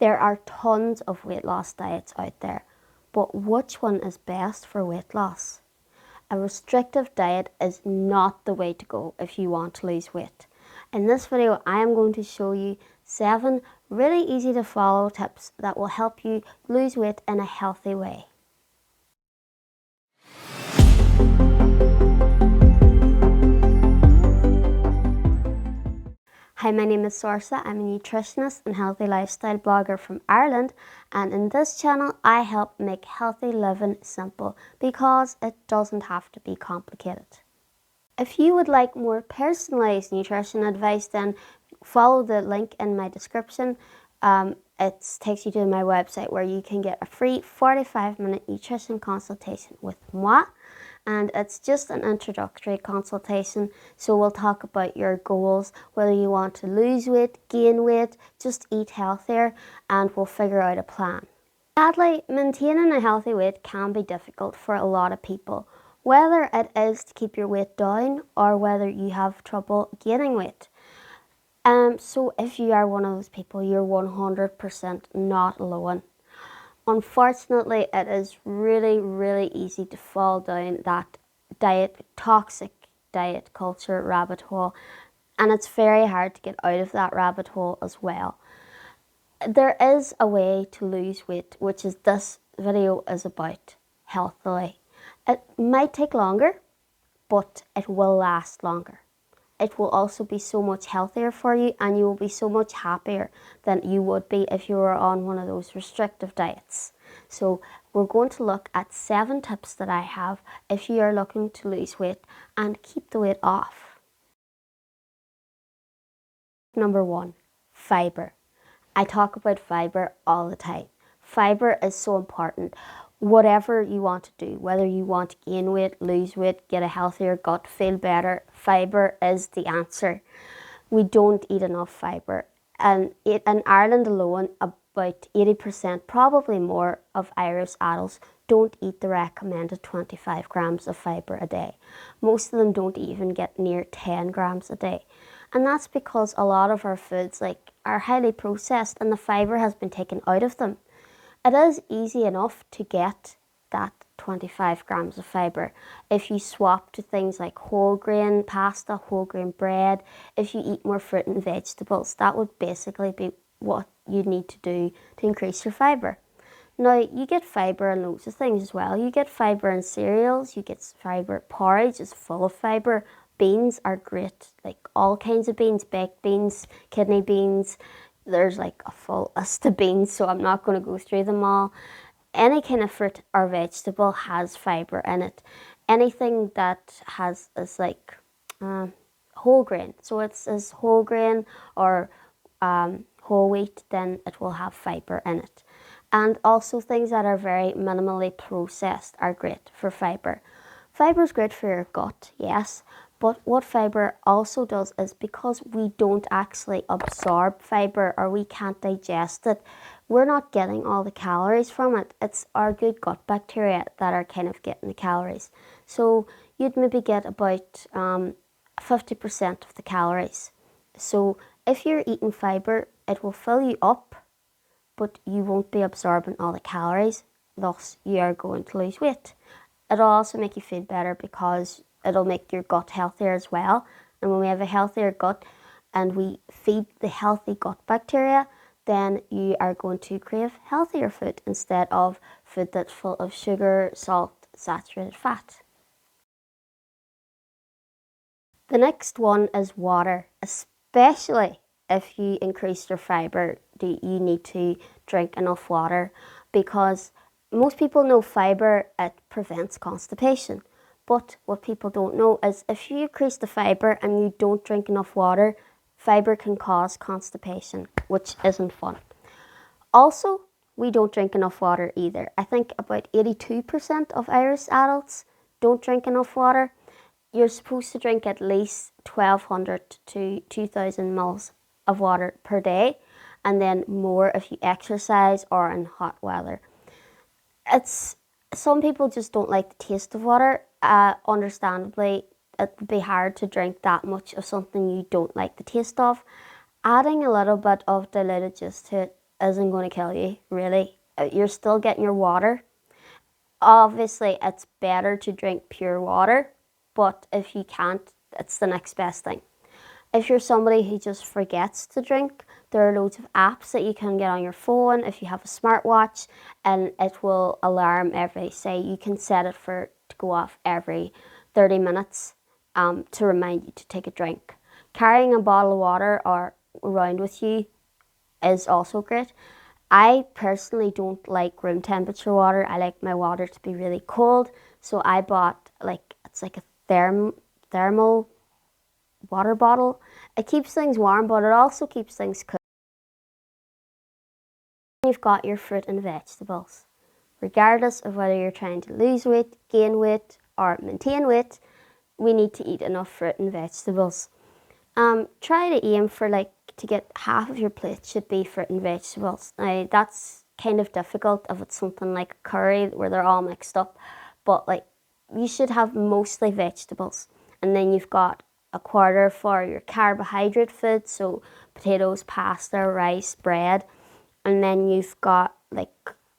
There are tons of weight loss diets out there, but which one is best for weight loss? A restrictive diet is not the way to go if you want to lose weight. In this video, I am going to show you 7 really easy to follow tips that will help you lose weight in a healthy way. Hi, my name is Sorcha. I'm a nutritionist and healthy lifestyle blogger from Ireland, and in this channel I help make healthy living simple because it doesn't have to be complicated. If you would like more personalised nutrition advice, then follow the link in my description. It takes you to my website where you can get a free 45-minute nutrition consultation with moi. And it's just an introductory consultation, so we'll talk about your goals, whether you want to lose weight, gain weight, just eat healthier, and we'll figure out a plan. Sadly, maintaining a healthy weight can be difficult for a lot of people, whether it is to keep your weight down or whether you have trouble gaining weight. So if you are one of those people, you're 100% not alone. Unfortunately, it is really easy to fall down that toxic diet culture rabbit hole, and it's very hard to get out of that rabbit hole as well. There is a way to lose weight, which is this video is about, healthily. It might take longer, but it will last longer. It will also be so much healthier for you, and you will be so much happier than you would be if you were on one of those restrictive diets. So we're going to look at 7 tips that I have if you are looking to lose weight and keep the weight off. Number 1, fibre. I talk about fibre all the time. Fibre is so important. Whatever you want to do, whether you want to gain weight, lose weight, get a healthier gut, feel better, fibre is the answer. We don't eat enough fibre. And in Ireland alone, about 80%, probably more, of Irish adults don't eat the recommended 25 grams of fibre a day. Most of them don't even get near 10 grams a day. And that's because a lot of our foods are highly processed and the fibre has been taken out of them. It is easy enough to get that 25 grams of fibre if you swap to things like whole grain pasta, whole grain bread. If you eat more fruit and vegetables, that would basically be what you need to do to increase your fibre. Now, you get fibre in loads of things as well. You get fibre in cereals, you get fibre, porridge is full of fibre. Beans are great, like all kinds of beans, baked beans, kidney beans. There's like a full list of beans, so I'm not going to go through them all. Any kind of fruit or vegetable has fibre in it. Anything that is like whole grain, so it's whole grain or whole wheat, then it will have fibre in it. And also things that are very minimally processed are great for fibre. Fibre is great for your gut, yes. But what fibre also does is, because we don't actually absorb fibre or we can't digest it, we're not getting all the calories from it. It's our good gut bacteria that are kind of getting the calories. So you'd maybe get about 50% of the calories. So if you're eating fibre, it will fill you up, but you won't be absorbing all the calories. Thus, you are going to lose weight. It'll also make you feel better because it'll make your gut healthier as well. And when we have a healthier gut and we feed the healthy gut bacteria, then you are going to crave healthier food instead of food that's full of sugar, salt, saturated fat. The next one is water. Especially if you increase your fibre, you need to drink enough water, because most people know fibre, it prevents constipation. But what people don't know is if you increase the fibre and you don't drink enough water, fibre can cause constipation, which isn't fun. Also, we don't drink enough water either. I think about 82% of Irish adults don't drink enough water. You're supposed to drink at least 1,200 to 2,000 mils of water per day, and then more if you exercise or in hot weather. Some people just don't like the taste of water. Understandably, it would be hard to drink that much of something you don't like the taste of. Adding a little bit of diluted juice to it isn't going to kill you, really. You're still getting your water. Obviously, it's better to drink pure water, but if you can't, it's the next best thing. If you're somebody who just forgets to drink, there are loads of apps that you can get on your phone if you have a smartwatch, and it will alarm every, say you can set it for to go off every 30 minutes to remind you to take a drink. Carrying a bottle of water or around with you is also great. I personally don't like room temperature water. I like my water to be really cold. So I bought it's like a thermal water bottle. It keeps things warm, but it also keeps things cool. You've got your fruit and vegetables. Regardless of whether you're trying to lose weight, gain weight, or maintain weight, we need to eat enough fruit and vegetables. Try to aim for to get half of your plate should be fruit and vegetables. Now that's kind of difficult if it's something like a curry where they're all mixed up, but you should have mostly vegetables. And then you've got a quarter for your carbohydrate food, so potatoes, pasta, rice, bread, and then you've got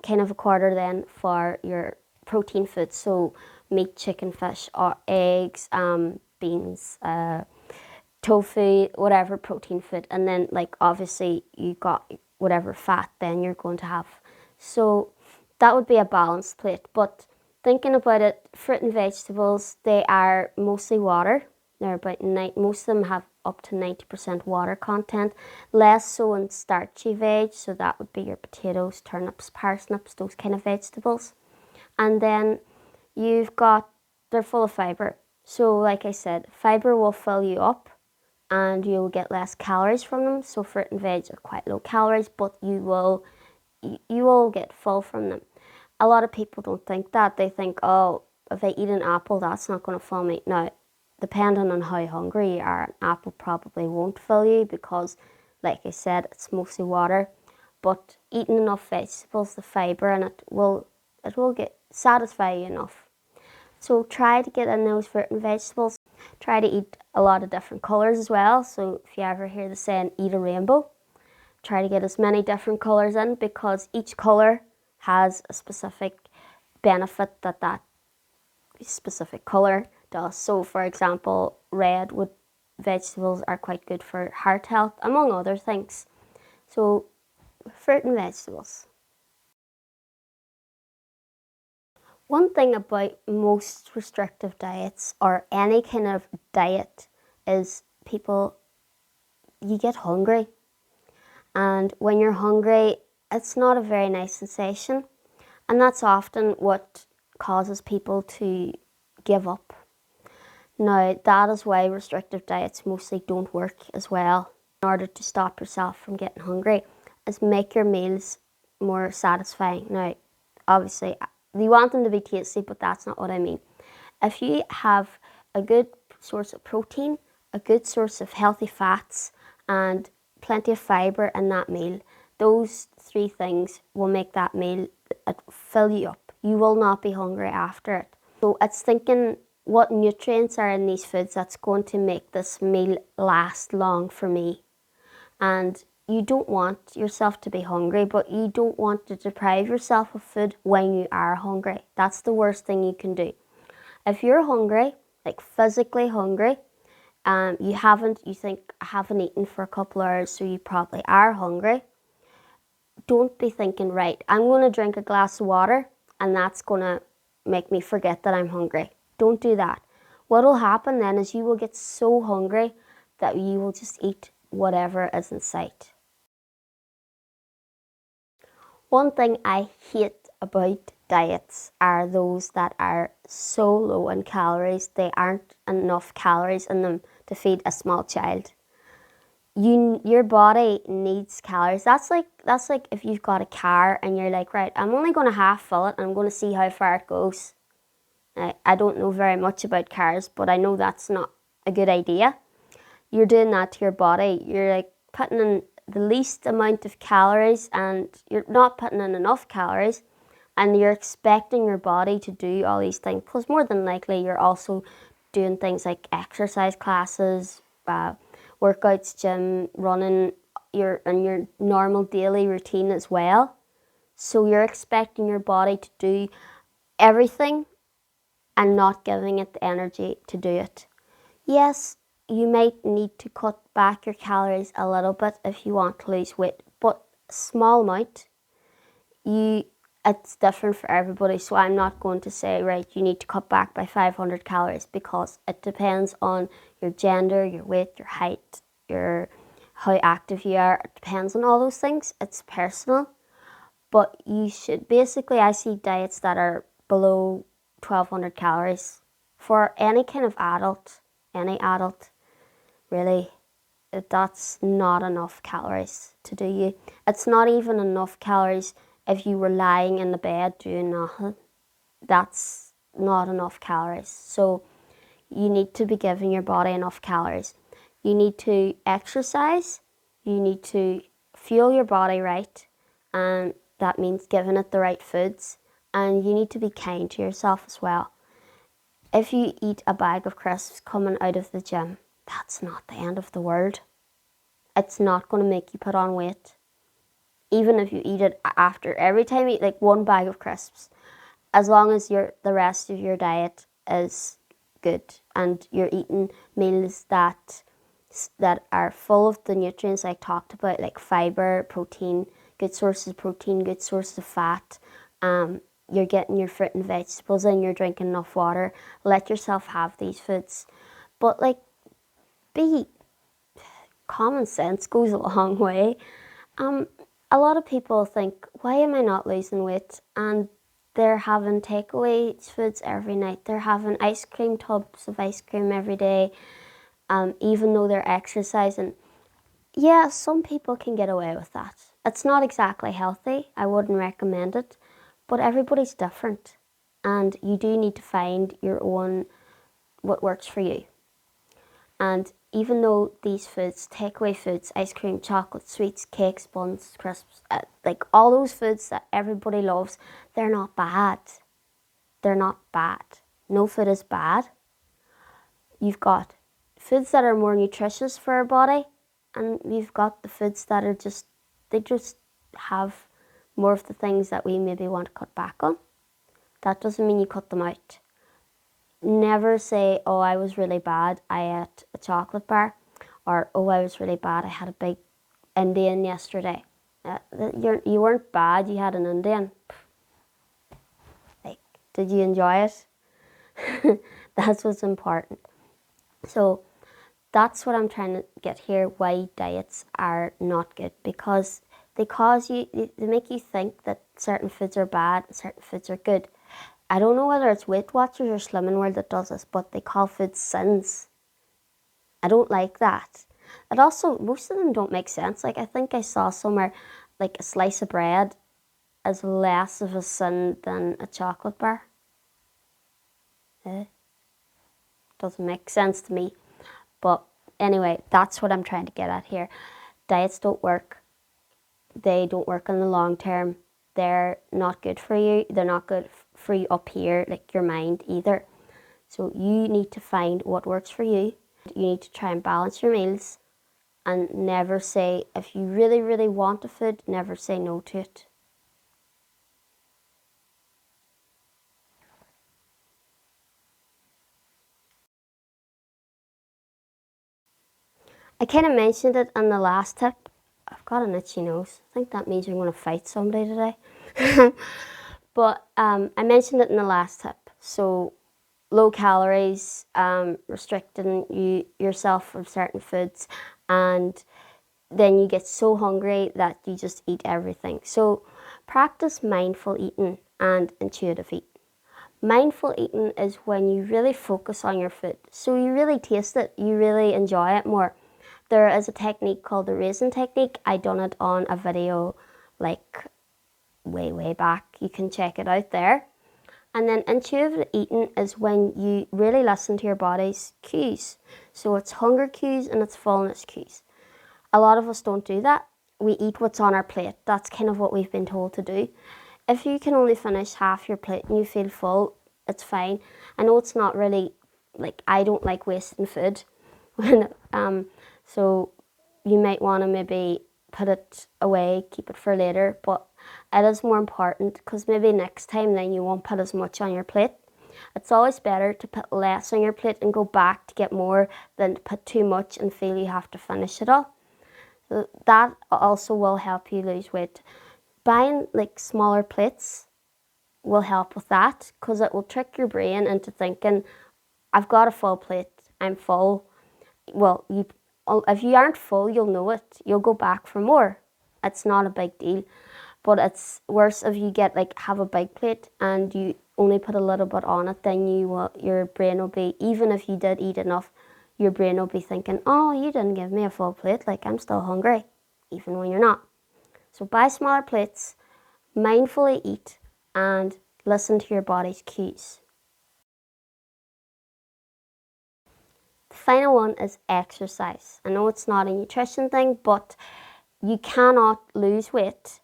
kind of a quarter then for your protein food, so meat, chicken, fish, or eggs, beans, tofu, whatever protein food, and then obviously you got whatever fat then you're going to have. So that would be a balanced plate. But thinking about it, fruit and vegetables, they are mostly water. They're about most of them have up to 90% water content, less so in starchy veg, so that would be your potatoes, turnips, parsnips, those kind of vegetables. And then they're full of fibre. So like I said, fibre will fill you up and you'll get less calories from them. So fruit and veg are quite low calories, but you will get full from them. A lot of people don't think that. They think, oh, if I eat an apple, that's not going to fill me. Now, depending on how hungry you are, an apple probably won't fill you because, like I said, it's mostly water. But eating enough vegetables, the fibre in it will satisfy you enough. So try to get in those fruit and vegetables. Try to eat a lot of different colours as well. So if you ever hear the saying, eat a rainbow, try to get as many different colours in because each colour has a specific benefit that specific colour does. So for example, red with vegetables are quite good for heart health, among other things. So fruit and vegetables. One thing about most restrictive diets or any kind of diet is you get hungry. And when you're hungry, it's not a very nice sensation. And that's often what causes people to give up. Now, that is why restrictive diets mostly don't work as well. In order to stop yourself from getting hungry, is make your meals more satisfying. Now, obviously, you want them to be tasty, but that's not what I mean. If you have a good source of protein, a good source of healthy fats, and plenty of fibre in that meal, those three things will make that meal fill you up. You will not be hungry after it. So it's thinking what nutrients are in these foods that's going to make this meal last long for me. And you don't want yourself to be hungry, but you don't want to deprive yourself of food when you are hungry. That's the worst thing you can do. If you're hungry, physically hungry, you think, I haven't eaten for a couple hours, so you probably are hungry. Don't be thinking, right, I'm going to drink a glass of water and that's going to make me forget that I'm hungry. Don't do that. What will happen then is you will get so hungry that you will just eat whatever is in sight. One thing I hate about diets are those that are so low in calories, they aren't enough calories in them to feed a small child. Your body needs calories. That's like if you've got a car and you're like, right, I'm only going to half fill it and I'm going to see how far it goes. I don't know very much about cars, but I know that's not a good idea. You're doing that to your body. You're putting in the least amount of calories and you're not putting in enough calories, and you're expecting your body to do all these things because more than likely you're also doing things like exercise classes, workouts, gym, running, your normal daily routine as well. So you're expecting your body to do everything and not giving it the energy to do it. Yes, you might need to cut back your calories a little bit if you want to lose weight, but small amount. It's different for everybody, so I'm not going to say, right, you need to cut back by 500 calories, because it depends on your gender, your weight, your height, how active you are. It depends on all those things. It's personal. But you should, basically, I see diets that are below 1200 calories for any kind of adult, any adult, really. That's not enough calories to do you. It's not even enough calories if you were lying in the bed doing nothing. That's not enough calories. So you need to be giving your body enough calories. You need to exercise. You need to fuel your body right, and that means giving it the right foods. And you need to be kind to yourself as well. If you eat a bag of crisps coming out of the gym, that's not the end of the world. It's not going to make you put on weight. Even if you eat it after, every time you eat like one bag of crisps, as long as the rest of your diet is good and you're eating meals that are full of the nutrients I talked about, like fiber, protein, good sources of protein, good sources of fat. You're getting your fruit and vegetables and you're drinking enough water. Let yourself have these foods. But like, common sense goes a long way. A lot of people think, why am I not losing weight? And they're having takeaway foods every night. They're having ice cream, tubs of ice cream every day, even though they're exercising. Yeah, some people can get away with that. It's not exactly healthy. I wouldn't recommend it. But everybody's different. And you do need to find your own, what works for you. And even though these foods, takeaway foods, ice cream, chocolate, sweets, cakes, buns, crisps, like all those foods that everybody loves, they're not bad. They're not bad. No food is bad. You've got foods that are more nutritious for our body, and you've got the foods that are they just have more of the things that we maybe want to cut back on. That doesn't mean you cut them out. Never say, oh, I was really bad, I ate a chocolate bar, or oh, I was really bad, I had a big Indian yesterday. You weren't bad, you had an Indian. Like, did you enjoy it? That's what's important. So that's what I'm trying to get here, why diets are not good, because they make you think that certain foods are bad and certain foods are good. I don't know whether it's Weight Watchers or Slimming World that does this, but they call food sins. I don't like that. It also, most of them don't make sense. Like, I think I saw somewhere, like, a slice of bread is less of a sin than a chocolate bar. Doesn't make sense to me. But anyway, that's what I'm trying to get at here. Diets don't work. They don't work in the long term. They're not good for you. They're not good for you up here, like your mind either. So you need to find what works for you. You need to try and balance your meals, and never say, if you really, really want a food, never say no to it. I kind of mentioned it in the last tip. I've got an itchy nose. I think that means you're going to fight somebody today. But I mentioned it in the last tip. So low calories, restricting yourself from certain foods, and then you get so hungry that you just eat everything. So practice mindful eating and intuitive eating. Mindful eating is when you really focus on your food. So you really taste it, you really enjoy it more. There is a technique called the raisin technique. I done it on a video like way back. You can check it out there. And then intuitive eating is when you really listen to your body's cues. So it's hunger cues and it's fullness cues. A lot of us don't do that. We eat what's on our plate. That's kind of what we've been told to do. If you can only finish half your plate and you feel full, it's fine. I know it's not really, like, I don't like wasting food. So you might want to maybe put it away, keep it for later, but it is more important because maybe next time then you won't put as much on your plate. It's always better to put less on your plate and go back to get more than to put too much and feel you have to finish it all. So that also will help you lose weight. Buying like smaller plates will help with that because it will trick your brain into thinking, I've got a full plate, I'm full. Well, if you aren't full, you'll know it. You'll go back for more. It's not a big deal. But it's worse if you have a big plate and you only put a little bit on it, then your brain will be, even if you did eat enough, your brain will be thinking, oh, you didn't give me a full plate, like I'm still hungry, even when you're not. So buy smaller plates, mindfully eat, and listen to your body's cues. The final one is exercise. I know it's not a nutrition thing, but you cannot lose weight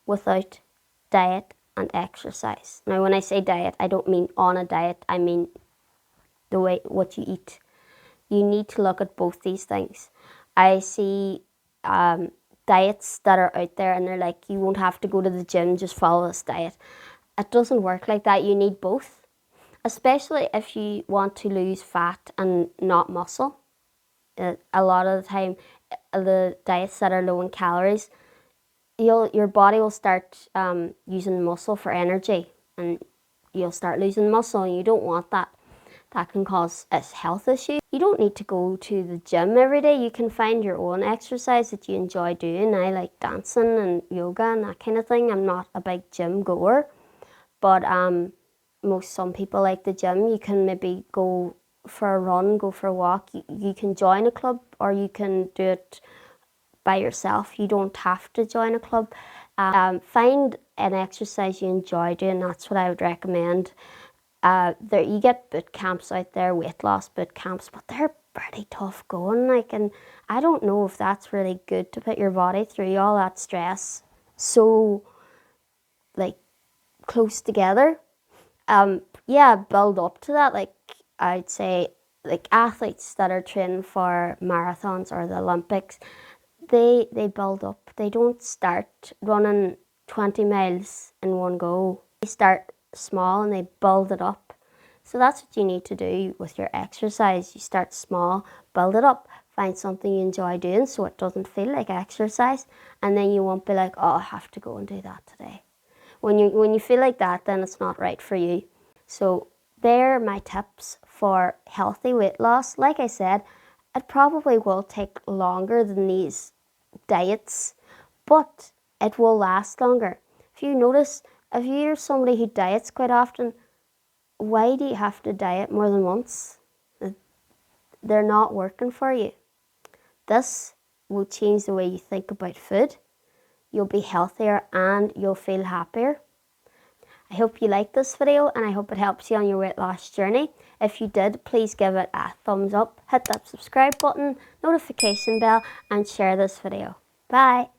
without diet and exercise. Now, when I say diet, I don't mean on a diet, I mean what you eat. You need to look at both these things. I see diets that are out there and they're like, you won't have to go to the gym, just follow this diet. It doesn't work like that. You need both, especially if you want to lose fat and not muscle. A lot of the time, the diets that are low in calories, your body will start using muscle for energy, and you'll start losing muscle, and you don't want that. That can cause a health issue. You don't need to go to the gym every day. You can find your own exercise that you enjoy doing. I like dancing and yoga and that kind of thing. I'm not a big gym goer, but some people like the gym. You can maybe go for a run, go for a walk. You can join a club, or you can do it by yourself. You don't have to join a club. Find an exercise you enjoy doing. That's what I would recommend. You get boot camps out there, weight loss boot camps, but they're pretty tough going. And I don't know if that's really good to put your body through all that stress so close together. Build up to that. I'd say athletes that are training for marathons or the Olympics, they build up. They don't start running 20 miles in one go. They start small and they build it up. So that's what you need to do with your exercise. You start small, build it up, find something you enjoy doing so it doesn't feel like exercise, and then you won't be like, oh, I have to go and do that today. When you feel like that, then it's not right for you. So there are my tips for healthy weight loss. Like I said, it probably will take longer than these diets, but it will last longer. If you notice, if you're somebody who diets quite often, why do you have to diet more than once? They're not working for you. This will change the way you think about food. You'll be healthier and you'll feel happier. I hope you liked this video and I hope it helps you on your weight loss journey. If you did, please give it a thumbs up, hit that subscribe button, notification bell, and share this video. Bye!